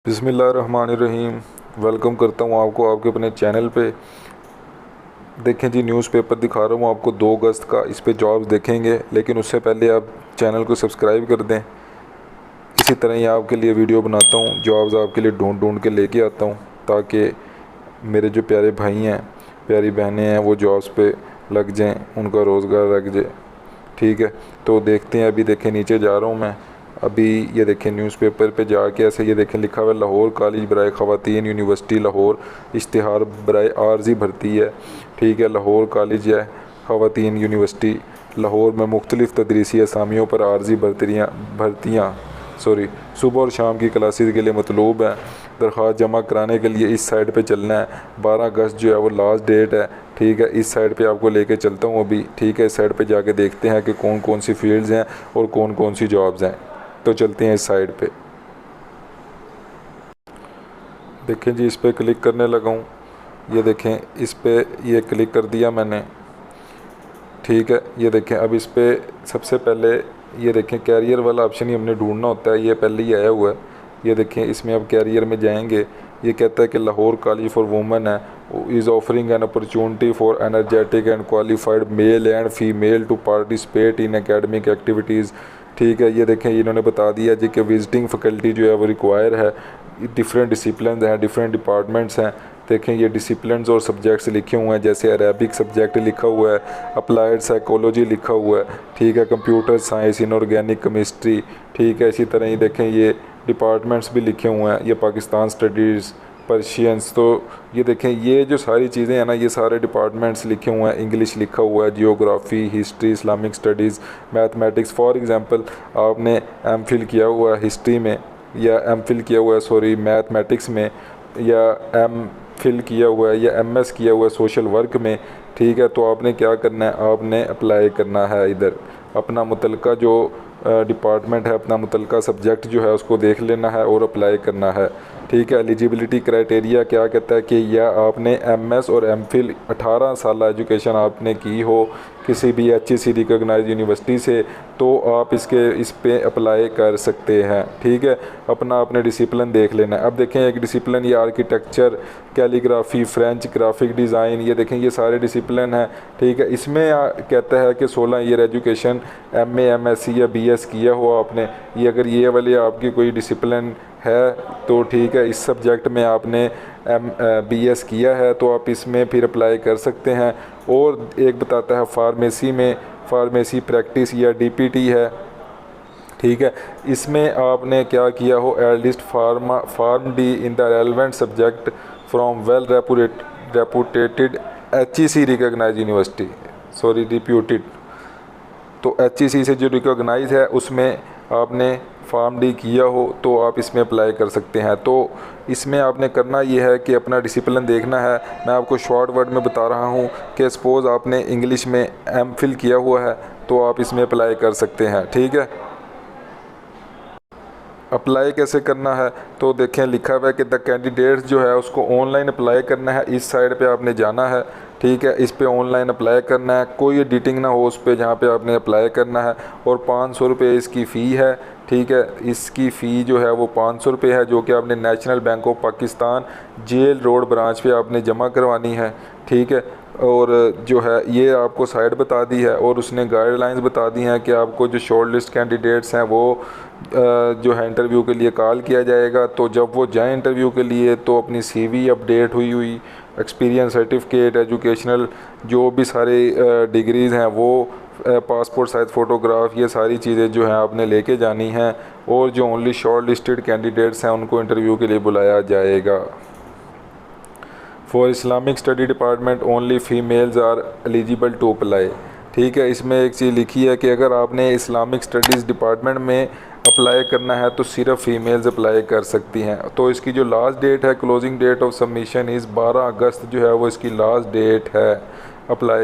बिस्मिल्लाहिर्रहमानिर्रहीम। वेलकम करता हूँ आपको आपके अपने चैनल पे। देखें जी, न्यूज़पेपर दिखा रहा हूँ आपको 2 अगस्त का। इस पे जॉब्स देखेंगे, लेकिन उससे पहले आप चैनल को सब्सक्राइब कर दें। इसी तरह ही आपके लिए वीडियो बनाता हूँ, जॉब्स आपके लिए ढूंढ ढूंढ के लेके आता हूँ, ताकि मेरे जो प्यारे भाई हैं, प्यारी बहनें हैं, वो जॉब्स पे लग जाएँ, उनका रोज़गार लग जाए। ठीक है, तो देखते हैं। अभी देखें, नीचे जा रहा हूँ मैं। अभी ये देखें, न्यूज़पेपर पे जाके ऐसे ये देखें लिखा हुआ है, लाहौर कॉलेज बराए ख़वातीन यूनिवर्सिटी लाहौर, इश्तिहार बराए आर्जी भर्ती है। ठीक है, लाहौर कॉलेज है, ख़वातीन यूनिवर्सिटी लाहौर में मुख्तलिफ़ तदरीसी असामियों पर आर्जी भर्तियाँ सुबह और शाम की क्लासेस के लिए मतलूब है। दरख्वास्त जमा कराने के लिए इस साइट पे चलना है। 12 अगस्त जो है वो लास्ट डेट है। ठीक है, इस साइट पे आपको लेके चलता हूँ अभी। ठीक है, इस साइट पे जाके देखते हैं कि कौन कौन सी फील्ड्स हैं और कौन कौन सी जॉब्स हैं। तो चलते हैं इस साइट पे। देखें जी, इस पे क्लिक करने लगा हूँ। ये देखें, इस पे ये क्लिक कर दिया मैंने। ठीक है, ये देखें, अब इस पे सबसे पहले ये देखें कैरियर वाला ऑप्शन ही हमने ढूंढना होता है। ये पहले ही आया हुआ है। ये देखें, इसमें अब कैरियर में जाएंगे। ये कहता है कि लाहौर कॉलेज फॉर वुमेन है, is offering an opportunity for energetic and qualified male and female to participate in academic activities. ठीक है, ये देखें, इन्होंने बता दिया जी कि विजिटिंग फैकल्टी जो है वो रिक्वायर है। डिफरेंट डिसिप्लिन हैं, डिफरेंट डिपार्टमेंट्स हैं। देखें, ये डिसिप्लिन्स और सब्जेक्ट्स लिखे हुए हैं, जैसे अरेबिक सब्जेक्ट लिखा हुआ है, अप्लाइड साइकोलॉजी लिखा हुआ है। ठीक है, कंप्यूटर साइंस, इनऑर्गेनिक केमिस्ट्री। ठीक है, इसी तरह ही देखें ये डिपार्टमेंट्स भी लिखे हुए हैं, ये पाकिस्तान स्टडीज़, पर्शियंस। तो ये देखें, ये जो सारी चीज़ें हैं ना, ये सारे डिपार्टमेंट्स लिखे हुए हैं। इंग्लिश लिखा हुआ है, geography, history, Islamic studies, mathematics. For example, आपने एमफिल किया हुआ है हिस्ट्री में, या एमफिल किया हुआ है मैथमेटिक्स में, या एम फिल किया हुआ है या एमएस किया हुआ है सोशल वर्क में। ठीक है, तो आपने क्या करना है, आपने अप्लाई करना है इधर। अपना मुतलका जो डिपार्टमेंट है, अपना मुतलका सब्जेक्ट जो है उसको देख लेना है और अप्लाई करना है। ठीक है, एलिजिबिलिटी क्राइटेरिया क्या कहता है कि या आपने एमएस और एमफिल 18 साल एजुकेशन आपने की हो किसी भी एचईसी रिकॉग्नाइज्ड यूनिवर्सिटी से, तो आप इस पे अप्लाई कर सकते हैं। ठीक है, अपना आपने डिसिप्लिन देख लेना है। अब देखें, एक डिसिप्लिन ये architecture, calligraphy, French, graphic design, ये देखें ये सारे डिसिप्लिन हैं। ठीक है, इसमें कहता है कि 16 ईयर एजुकेशन, एमए, एमएससी या बीएस किया हो आपने। ये अगर ये वाले आपकी कोई डिसिप्लिन है तो ठीक है, इस सब्जेक्ट में आपने बीएस किया है तो आप इसमें फिर अप्लाई कर सकते हैं। और एक बताता है फार्मेसी में, फार्मेसी प्रैक्टिस या डीपीटी है। ठीक है, इसमें आपने क्या किया हो, at least pharm D in the relevant subject from well reputed HEC recognised university, reputed. तो एचईसी से जो रिकॉग्नाइज है उसमें आपने फार्म डी किया हो तो आप इसमें अप्लाई कर सकते हैं। तो इसमें आपने करना ये है कि अपना डिसिप्लिन देखना है। मैं आपको शॉर्ट वर्ड में बता रहा हूँ कि सपोज़ आपने इंग्लिश में एमफिल किया हुआ है तो आप इसमें अप्लाई कर सकते हैं। ठीक है, अप्लाई कैसे करना है, तो देखें लिखा हुआ है कि द कैंडिडेट्स जो है उसको ऑनलाइन अप्लाई करना है। इस साइड पे आपने जाना है। ठीक है, इस पे ऑनलाइन अप्लाई करना है, कोई एडिटिंग ना हो उस पे जहाँ पे आपने अप्लाई करना है। और 500 रुपये इसकी फ़ी है। ठीक है, इसकी फ़ी जो है वो 500 रुपये है, जो कि आपने National Bank of Pakistan jail road branch पे आपने जमा करवानी है। ठीक है, और जो है ये आपको साइट बता दी है और उसने गाइडलाइंस बता दी हैं कि आपको जो शॉर्ट लिस्ट कैंडिडेट्स हैं वो जो है इंटरव्यू के लिए कॉल किया जाएगा। तो जब वो जाएं इंटरव्यू के लिए तो अपनी सीवी अपडेट हुई एक्सपीरियंस सर्टिफिकेट, एजुकेशनल जो भी सारे डिग्रीज़ हैं वो, पासपोर्ट साइज़ फ़ोटोग्राफ, ये सारी चीज़ें जो हैं आपने लेके जानी हैं। और जो ओनली शॉर्ट लिस्टेड कैंडिडेट्स हैं उनको इंटरव्यू के लिए बुलाया जाएगा। For Islamic study department only females are eligible to apply. ठीक है, इसमें एक चीज़ लिखी है कि अगर आपने इस्लामिक स्टडीज़ डिपार्टमेंट में अप्लाई करना है तो सिर्फ फ़ीमेल्स अप्लाई कर सकती हैं। तो इसकी जो लास्ट डेट है, closing date of submission is 12 August जो है वो इसकी लास्ट डेट है अप्लाई